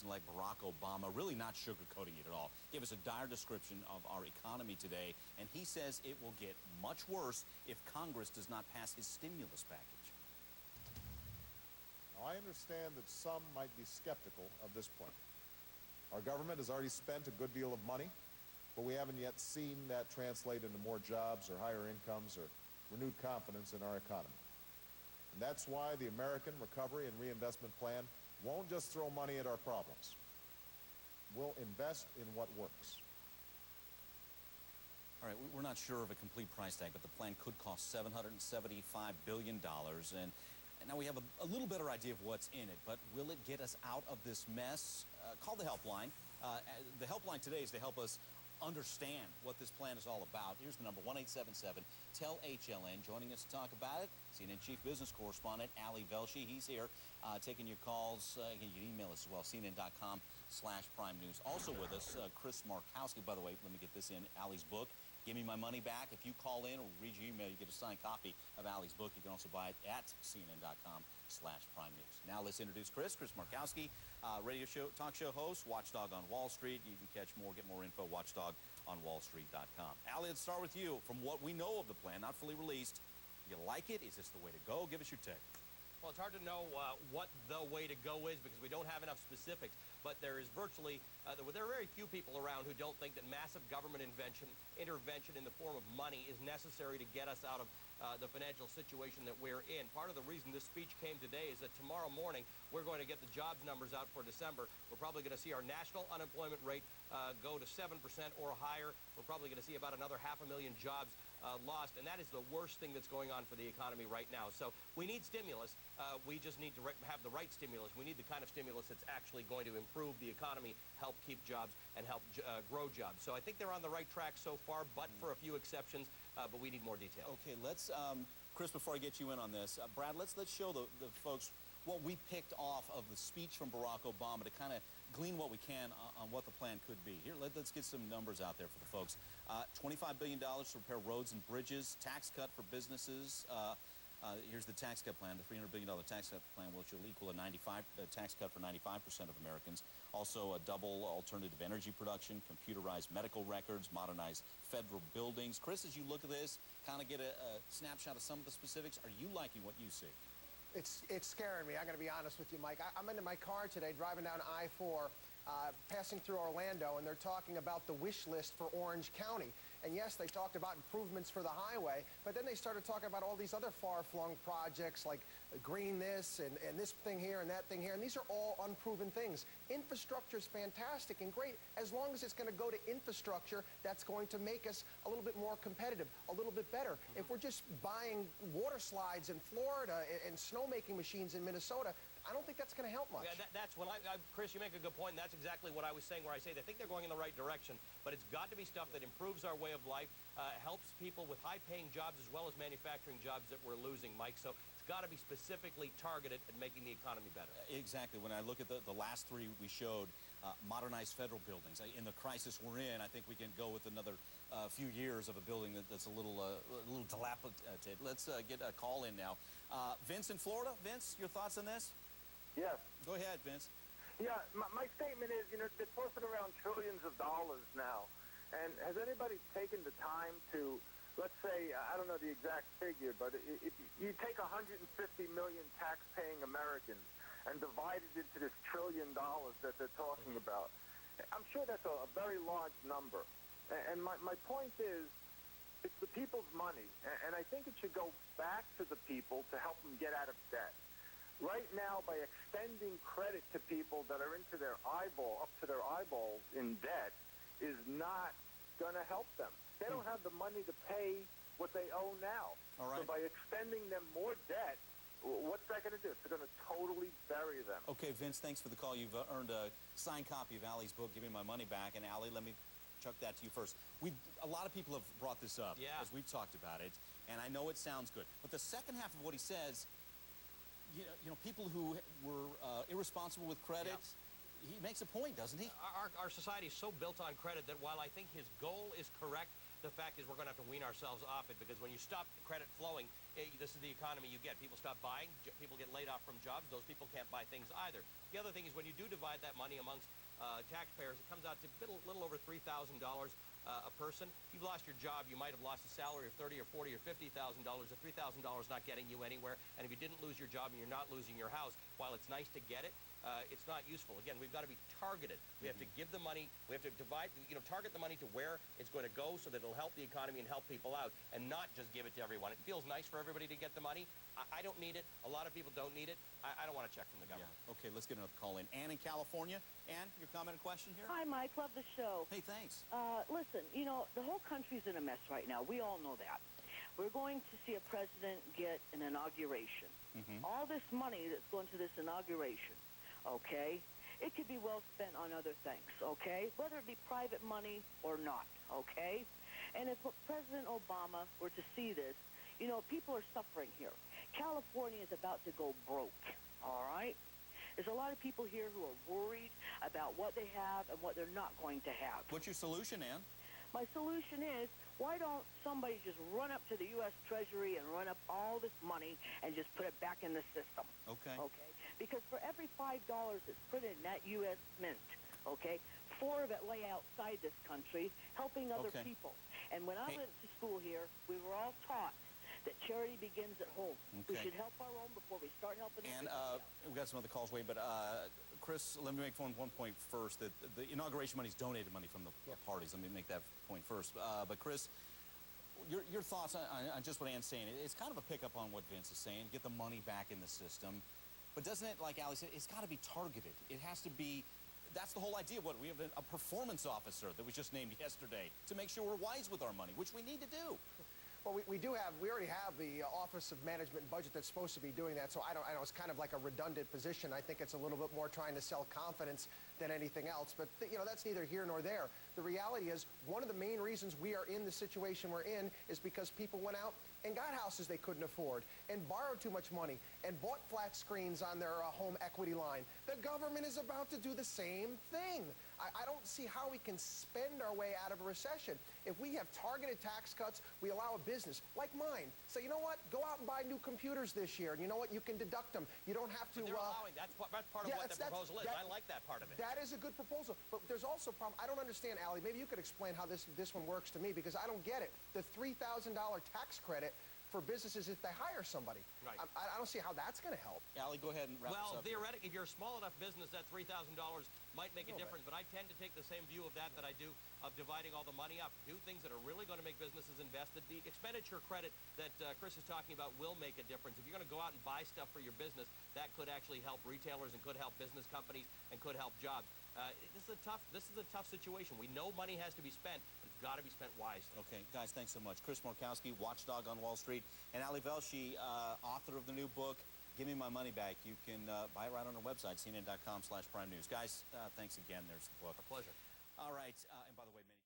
President like Barack Obama, really not sugarcoating it at all. Gave us a dire description of our economy today, and he says it will get much worse if Congress does not pass his stimulus package. Now, I understand that some might be skeptical of this plan. Our government has already spent a good deal of money, but we haven't yet seen that translate into more jobs or higher incomes or renewed confidence in our economy. And that's why the American Recovery and Reinvestment Plan won't just throw money at our problems. We'll invest in what works. All right, we're not sure of a complete price tag, but the plan could cost $775 billion. And now we have a little better idea of what's in it, but will it get us out of this mess? Call the helpline. The helpline today is to help us understand what this plan is all about. Here's the number, 1-877-TEL-HLN. Joining us to talk about it, CNN Chief Business Correspondent Ali Velshi. He's here taking your calls. You can email us as well, CNN.com/Prime News. Also with us, Chris Markowski. By the way, let me get this in, Ali's book, Give Me My Money Back. If you call in or read your email, you get a signed copy of Ali's book. You can also buy it at CNN.com/Prime News. Now let's introduce Chris Markowski, radio show, talk show host, Watchdog on Wall Street. You can get more info, Watchdog on Wallstreet.com. Ali, let's start with you. From what we know of the plan, not fully released, you like it? Is this the way to go? Give us your take. Well, it's hard to know what the way to go is because we don't have enough specifics, but there is virtually, there are very few people around who don't think that massive government intervention in the form of money is necessary to get us out of the financial situation that we're in. Part of the reason this speech came today is that tomorrow morning we're going to get the jobs numbers out for December. We're probably going to see our national unemployment rate go to 7% or higher. We're probably going to see about another 500,000 jobs lost, and that is the worst thing that's going on for the economy right now. So we need stimulus. We just need to have the right stimulus. We need the kind of stimulus that's actually going to improve the economy, help keep jobs, and help grow jobs. So I think they're on the right track so far, but for a few exceptions, but we need more detail. Okay, let's, Chris, before I get you in on this, Brad, let's show the folks what we picked off of the speech from Barack Obama to kind of glean what we can on what the plan could be. Here, let's get some numbers out there for the folks. $25 billion to repair roads and bridges, tax cut for businesses. Here's the tax cut plan, the $300 billion tax cut plan, which will equal a tax cut for 95% of Americans. Also, a double alternative energy production, computerized medical records, modernized federal buildings. Chris, as you look at this, kind of get a snapshot of some of the specifics, are you liking what you see? It's scaring me. I'm going to be honest with you, Mike. I'm into my car today, driving down I-4, passing through Orlando, and they're talking about the wish list for Orange County. And yes, they talked about improvements for the highway, but then they started talking about all these other far-flung projects like green this and this thing here and that thing here, and these are all unproven things. Infrastructure is fantastic and great as long as it's going to go to infrastructure that's going to make us a little bit more competitive, a little bit better. If we're just buying water slides in Florida and snowmaking machines in Minnesota, I don't think that's going to help much. Yeah, that's when Chris, you make a good point. And that's exactly what I was saying, where I say they think they're going in the right direction, but it's got to be stuff that improves our way of life, helps people with high-paying jobs as well as manufacturing jobs that we're losing, Mike. So it's got to be specifically targeted at making the economy better. Exactly. When I look at the last three we showed, modernized federal buildings. In the crisis we're in, I think we can go with another few years of a building that's a little dilapidated. Let's get a call in now. Vince in Florida. Vince, your thoughts on this? Yes. Go ahead, Vince. Yeah, my statement is, they're tossing around trillions of dollars now. And has anybody taken the time to, let's say, I don't know the exact figure, but if you take 150 million tax-paying Americans and divide it into this $1 trillion that they're talking about, I'm sure that's a very large number. And my point is, it's the people's money. And I think it should go back to the people to help them get out of debt. Right now, by extending credit to people that are up to their eyeballs in debt, is not going to help them. They don't have the money to pay what they owe now. All right. So by extending them more debt, what's that going to do? It's going to totally bury them. Okay, Vince, thanks for the call. You've earned a signed copy of Ali's book, Give Me My Money Back. And Ali, let me chuck that to you first. A lot of people have brought this up as we've talked about it, and I know it sounds good. But the second half of what he says, people who were irresponsible with credit, he makes a point, doesn't he? Our society is so built on credit that while I think his goal is correct, the fact is we're going to have to wean ourselves off it, because when you stop credit flowing, this is the economy you get. People stop buying, people get laid off from jobs. Those people can't buy things either. The other thing is when you do divide that money amongst taxpayers, it comes out to a little over $3,000 a person. If you've lost your job, you might have lost a salary of $30,000 or $40,000 or $50,000. The $3,000 is not getting you anywhere. And if you didn't lose your job and you're not losing your house, while it's nice to get it, it's not useful. Again, we've got to be targeted. We have to give the money, we have to divide, target the money to where it's going to go so that it'll help the economy and help people out, and not just give it to everyone. It feels nice for everybody to get the money. I don't need it. A lot of people don't need it. I don't want a check from the government. Yeah. Okay, let's get another call in. Ann in California. Ann, your comment or question here? Hi, Mike. Love the show. Hey, thanks. Listen, the whole country's in a mess right now. We all know that. We're going to see a president get an inauguration. All this money that's going to this inauguration, okay, it could be well spent on other things, okay, whether it be private money or not, okay? And if President Obama were to see this, people are suffering here. California is about to go broke, all right? There's a lot of people here who are worried about what they have and what they're not going to have. What's your solution, Ann? My solution is, why don't somebody just run up to the U.S. Treasury and run up all this money and just put it back in the system? Okay. Okay? Because for every $5 that's printed in that U.S. mint, okay, 4 of it lay outside this country helping other people. And when I went to school here, we were all taught that charity begins at home. We should help our own before we start helping And everybody else. we've got some other calls waiting, but Chris, let me make one point first. That the inauguration money is donated money from the parties. Let me make that point first. But Chris, your thoughts on just what Ann's saying. It's kind of a pickup on what Vince is saying, get the money back in the system. But doesn't it, like Ali said, it's got to be targeted. It has to be, that's the whole idea of what we have a performance officer that was just named yesterday to make sure we're wise with our money, which we need to do. Well, we already have the Office of Management and Budget that's supposed to be doing that, so I know it's kind of like a redundant position. I think it's a little bit more trying to sell confidence than anything else, but that's neither here nor there. The reality is, one of the main reasons we are in the situation we're in is because people went out and got houses they couldn't afford and borrowed too much money and bought flat screens on their home equity line. The government is about to do the same thing. I don't see how we can spend our way out of a recession. If we have targeted tax cuts, we allow a business like mine, say, you know what, go out and buy new computers this year, and you know what, you can deduct them. You don't have to... But they're allowing, that's part of what the proposal is. I like that part of it. That is a good proposal, but there's also a problem. I don't understand, Ali, maybe you could explain how this one works to me, because I don't get it. The $3,000 tax credit for businesses if they hire somebody. Right. I don't see how that's going to help. Ali, go ahead and wrap this up. Well, theoretically, if you're a small enough business, that $3,000 might make a difference, but I tend to take the same view of that I do of dividing all the money up. Do things that are really going to make businesses invest. The expenditure credit that Chris is talking about will make a difference. If you're going to go out and buy stuff for your business, that could actually help retailers and could help business companies and could help jobs. This is a tough situation. We know money has to be spent, but it's got to be spent wisely. Okay, guys, thanks so much. Chris Markowski, Watchdog on Wall Street, and Ali Velshi, author of the new book, Give Me My Money Back. You can buy it right on our website, cnn.com/prime news. Guys, thanks again. There's the book. A pleasure. All right, and by the way, many